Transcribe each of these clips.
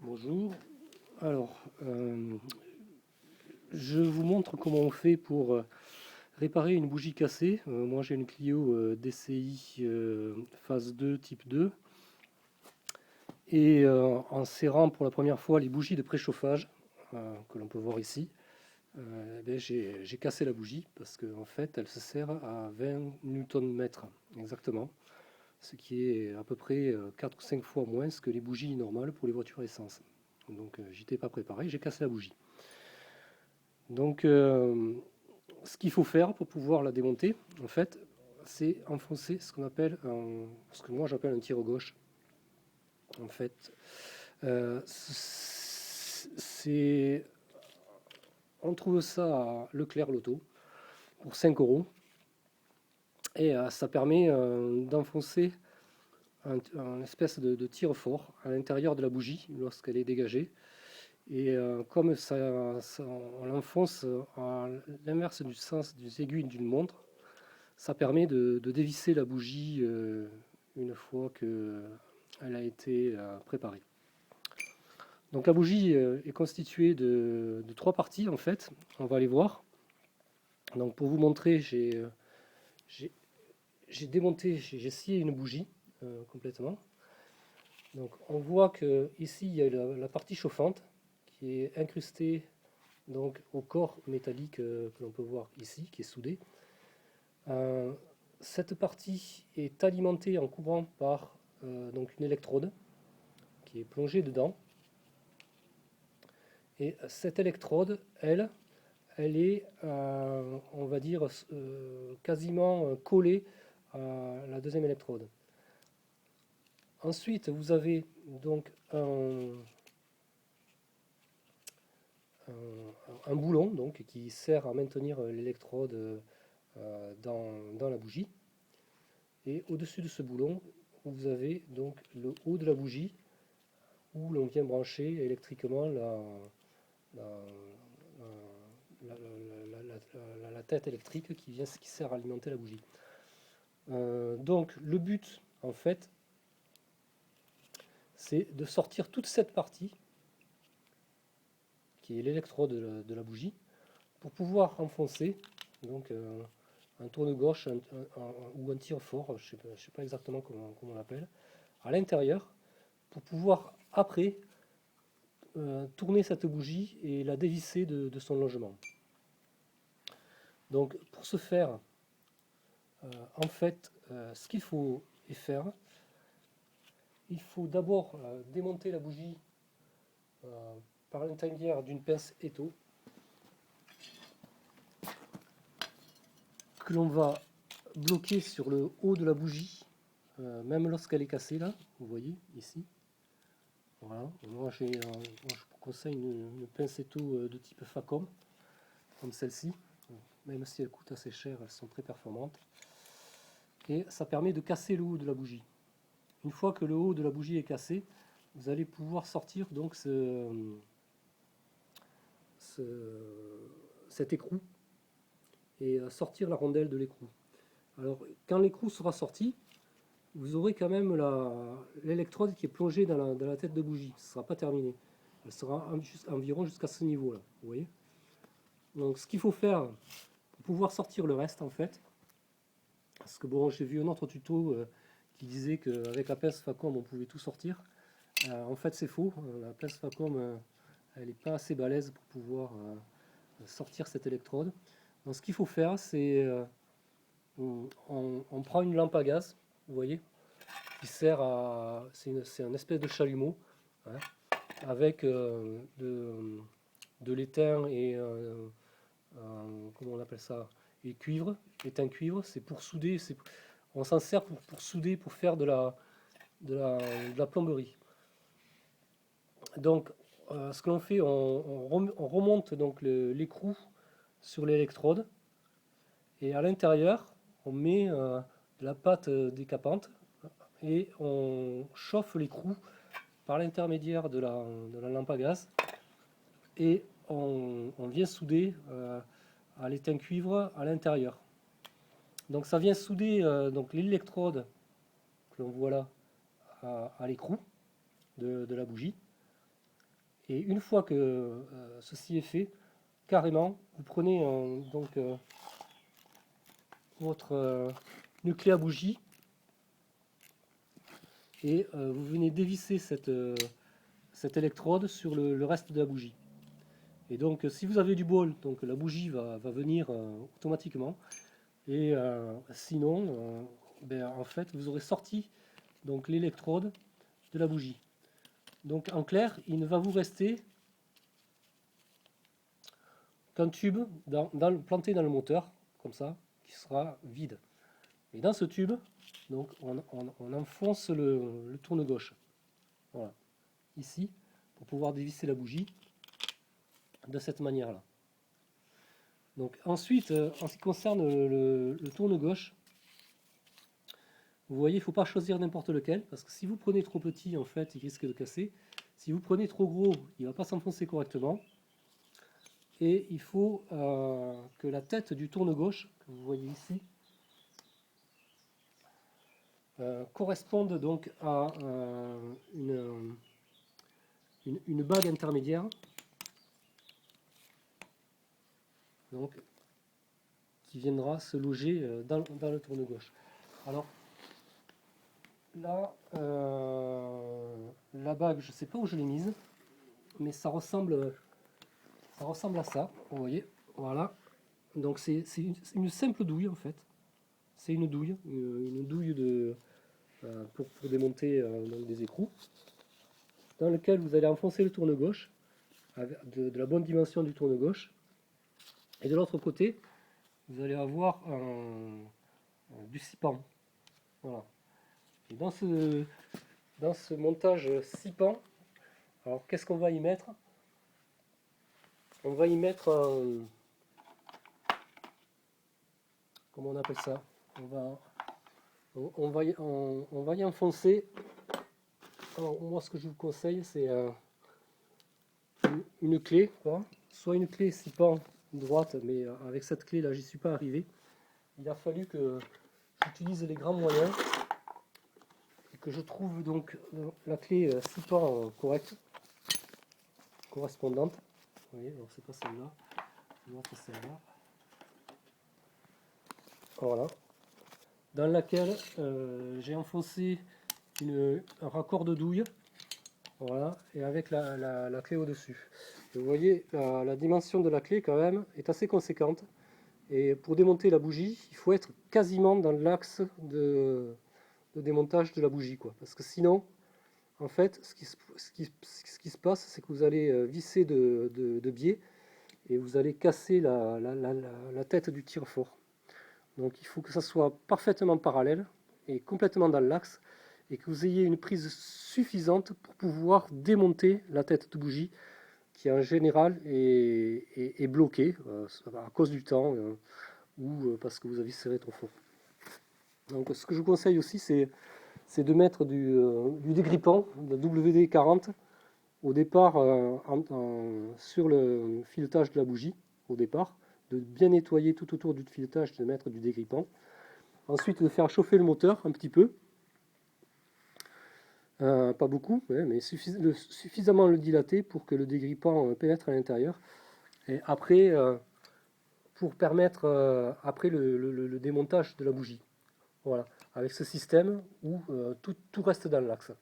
Bonjour. Alors, je vous montre comment on fait pour réparer une bougie cassée. Moi, j'ai une Clio DCI phase 2 type 2. Et en serrant pour la première fois les bougies de préchauffage, que l'on peut voir ici, j'ai cassé la bougie parce qu'en fait, elle se serre à 20 Nm exactement. Ce qui est à peu près 4 ou 5 fois moins que les bougies normales pour les voitures essence. Donc j'étais pas préparé, j'ai cassé la bougie. Donc ce qu'il faut faire pour pouvoir la démonter, en fait, c'est enfoncer ce qu'on appelle ce que moi j'appelle un tire-gauche. En fait, c'est on trouve ça à Leclerc Loto pour 5 euros et ça permet d'enfoncer un espèce de tire-fort à l'intérieur de la bougie lorsqu'elle est dégagée. Et comme on l'enfonce à l'inverse du sens des aiguilles d'une montre, ça permet de dévisser la bougie une fois qu'elle a été préparée. Donc la bougie est constituée de trois parties en fait, on va les voir. Donc pour vous montrer, j'ai démonté, j'ai scié une bougie complètement. Donc on voit que ici il y a la partie chauffante qui est incrustée donc au corps métallique que l'on peut voir ici, qui est soudé. Cette partie est alimentée en courant par donc une électrode qui est plongée dedans. Et cette électrode, elle est, on va dire, quasiment collée à la deuxième électrode. Ensuite, vous avez donc un boulon donc, qui sert à maintenir l'électrode dans la bougie. Et au-dessus de ce boulon, vous avez donc le haut de la bougie où l'on vient brancher électriquement la tête électrique qui sert à alimenter la bougie. Donc le but en fait c'est de sortir toute cette partie qui est l'électrode de la bougie pour pouvoir enfoncer donc un tourne-gauche ou un tire-fort, je ne sais pas exactement comment on l'appelle, à l'intérieur pour pouvoir après tourner cette bougie et la dévisser de son logement. Donc pour ce faire, en fait, ce qu'il faut faire, il faut d'abord démonter la bougie par l'intermédiaire d'une pince étau que l'on va bloquer sur le haut de la bougie, même lorsqu'elle est cassée là, vous voyez ici. Voilà. Moi, je vous conseille une pince étau de type Facom, comme celle-ci. Même si elles coûtent assez cher, elles sont très performantes. Et ça permet de casser le haut de la bougie. Une fois que le haut de la bougie est cassé, vous allez pouvoir sortir donc cet écrou et sortir la rondelle de l'écrou. Alors quand l'écrou sera sorti, vous aurez quand même l'électrode qui est plongée dans la tête de bougie. Ce ne sera pas terminé. Elle sera environ jusqu'à ce niveau-là. Vous voyez. Donc ce qu'il faut faire pour pouvoir sortir le reste en fait, parce que bon, j'ai vu un autre tuto qui disait qu'avec la pince Facom on pouvait tout sortir. En fait c'est faux. La pince Facom elle n'est pas assez balèze pour pouvoir sortir cette électrode. Donc ce qu'il faut faire c'est on prend une lampe à gaz, vous voyez, qui sert à... C'est un espèce de chalumeau hein, avec de l'étain et comment on appelle ça, et cuivre, étain cuivre, c'est pour souder, on s'en sert pour souder, pour faire de la plomberie. Donc ce que l'on fait, on remonte donc l'écrou sur l'électrode et à l'intérieur on met de la pâte décapante et on chauffe l'écrou par l'intermédiaire de la lampe à gaz et on vient souder à l'étain cuivre à l'intérieur. Donc ça vient souder donc l'électrode que l'on voit là à l'écrou de la bougie Et une fois que ceci est fait, carrément, vous prenez votre nuclé à bougie et vous venez dévisser cette électrode sur le reste de la bougie. Et donc si vous avez du bol, donc la bougie va venir automatiquement. Et sinon, en fait, vous aurez sorti donc l'électrode de la bougie. Donc en clair, il ne va vous rester qu'un tube planté dans le moteur, comme ça, qui sera vide. Et dans ce tube, donc, on enfonce le tourne-gauche. Voilà, ici, pour pouvoir dévisser la bougie de cette manière-là. Donc ensuite, en ce qui concerne le tourne-gauche, vous voyez, il ne faut pas choisir n'importe lequel, parce que si vous prenez trop petit, en fait, il risque de casser. Si vous prenez trop gros, il ne va pas s'enfoncer correctement. Et il faut que la tête du tourne-gauche, que vous voyez ici, corresponde donc à une bague intermédiaire, donc, qui viendra se loger dans le tourne-gauche. Alors là, la bague, je ne sais pas où je l'ai mise, mais ça ressemble à ça, vous voyez, voilà. Donc c'est une simple douille en fait. C'est une douille pour démonter donc des écrous, dans lequel vous allez enfoncer le tourne-gauche, de la bonne dimension du tourne-gauche. Et de l'autre côté, vous allez avoir du six-pan. Voilà. Et dans ce montage six-pan, alors qu'est-ce qu'on va y mettre? On va y mettre comment on appelle ça? On va y enfoncer. Alors moi ce que je vous conseille c'est une clé, quoi. Soit une clé six-pan droite, mais avec cette clé là j'y suis pas arrivé. Il a fallu que j'utilise les grands moyens et que je trouve donc la clé six-pan correspondante. Vous voyez, alors c'est pas celle-là, c'est celle-là. Voilà. Dans laquelle j'ai enfoncé un raccord de douille, voilà, et avec la clé au-dessus. Vous voyez, la dimension de la clé quand même est assez conséquente. Et pour démonter la bougie, il faut être quasiment dans l'axe de démontage de la bougie, quoi. Parce que sinon, en fait, ce qui se passe, c'est que vous allez visser de biais et vous allez casser la tête du tire-fort. Donc il faut que ça soit parfaitement parallèle et complètement dans l'axe et que vous ayez une prise suffisante pour pouvoir démonter la tête de bougie qui en général est bloquée à cause du temps ou parce que vous avez serré trop fort. Donc ce que je vous conseille aussi c'est de mettre du dégrippant de WD-40 au départ sur le filetage de la bougie, au départ, de bien nettoyer tout autour du filetage, de mettre du dégrippant. Ensuite, de faire chauffer le moteur un petit peu, pas beaucoup, mais suffisamment le dilater pour que le dégrippant pénètre à l'intérieur. Et après, pour permettre après le démontage de la bougie. Voilà, avec ce système où tout reste dans l'axe.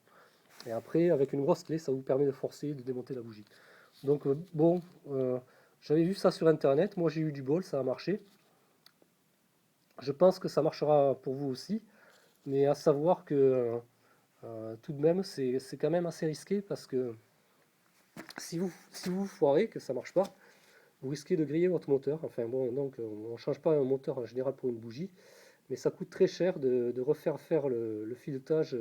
Et après, avec une grosse clé, ça vous permet de forcer, de démonter la bougie. Donc j'avais vu ça sur internet, moi j'ai eu du bol, ça a marché. Je pense que ça marchera pour vous aussi, mais à savoir que tout de même c'est quand même assez risqué parce que si vous foirez, que ça marche pas, vous risquez de griller votre moteur. Enfin bon, donc on ne change pas un moteur en général pour une bougie, mais ça coûte très cher de refaire faire le filetage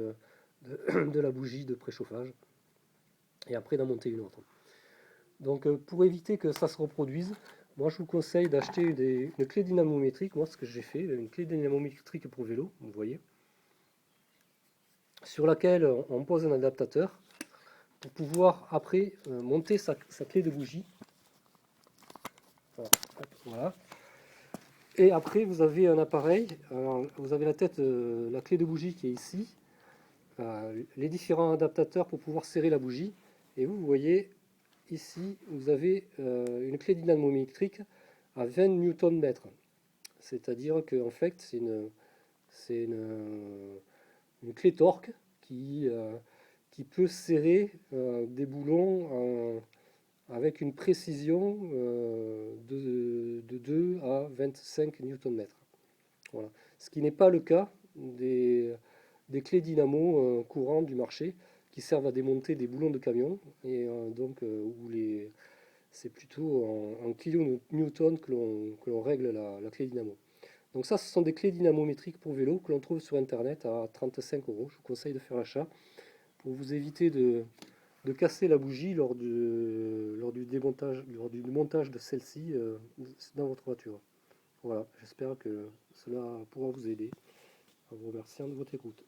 de la bougie de préchauffage et après d'en monter une autre. Donc pour éviter que ça se reproduise, moi je vous conseille d'acheter une clé dynamométrique. Moi ce que j'ai fait, une clé dynamométrique pour vélo, vous voyez, sur laquelle on pose un adaptateur pour pouvoir après monter sa clé de bougie. Voilà. Et après vous avez un appareil, vous avez la tête, la clé de bougie qui est ici, les différents adaptateurs pour pouvoir serrer la bougie. Et vous voyez, ici, vous avez une clé dynamométrique à 20 Nm. C'est-à-dire que en fait, c'est une clé torque qui peut serrer des boulons avec une précision de 2 à 25 Nm. Voilà. Ce qui n'est pas le cas des clés dynamo courantes du marché qui servent à démonter des boulons de camion et donc où c'est plutôt en kilonewton que l'on règle la clé dynamo. Donc ça, ce sont des clés dynamométriques pour vélo que l'on trouve sur internet à 35 euros. Je vous conseille de faire l'achat pour vous éviter de casser la bougie lors du démontage, lors du montage de celle-ci dans votre voiture. Voilà, j'espère que cela pourra vous aider. En vous remerciant de votre écoute.